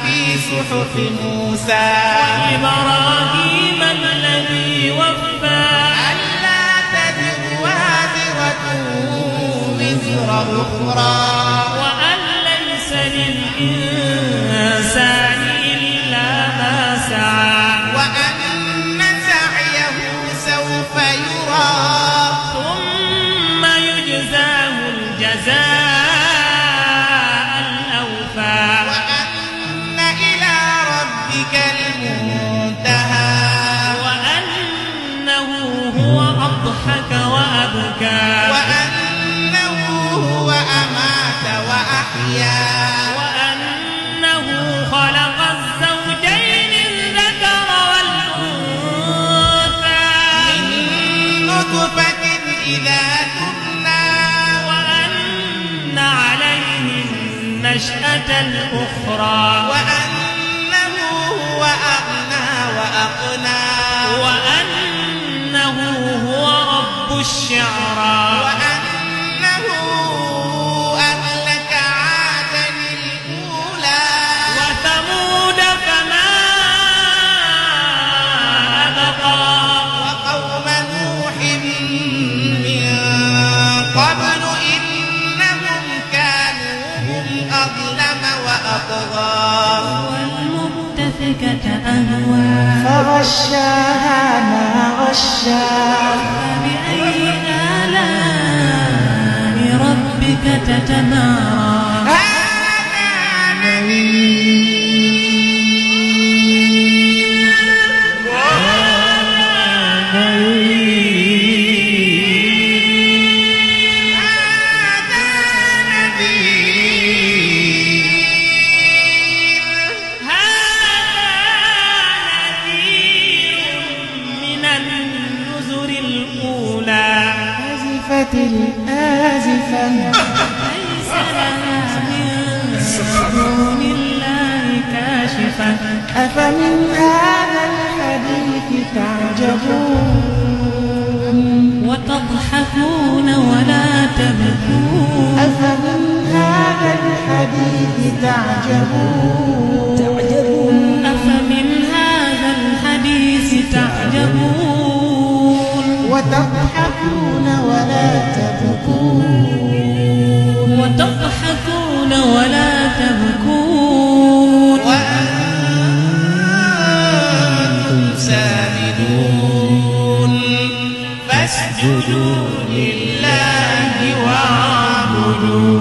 في صحف موسى وإبراهيم الذي وفى ألا تزر وازرة وزر أخرى وأن ليس للإنسان إلا ما سعى وأن سعيه سوف يرى ثم يجزاه الجزاء الأوفى وأن إلى ربك المنتهى وأنه هو أضحك وأبكى وأنه هو أمات وأحيا وأنه خلق الزوجين الذكر والأنثى من نطفة إذا تمنى وأن عليه النشأة الأخرى وأنه هو أغنى وأقنى وأنه هو رب الشعرى وأنه أهلك عادا الأولى وثمود فما أبقى وقوم نوح من قبل إنهم كانوا هم أظلم وأطغى والمؤتفكة أهوى فغشاها ما غشا فبأي آلاء ربك تتمارى هذا نذير من النذر الأولى أزفت الآزفة ليس لها من دون الله كاشفة أفمن هذا الحديث تعجبون وتضحكون ولا تبكون أفمن هذا الحديث تعجبون أفمن هذا الحديث تعجبون وتضحكون ولا تبكون وتضحكون ولا تبكون وأنتم سامدون فاسجدوا لله واعبدوا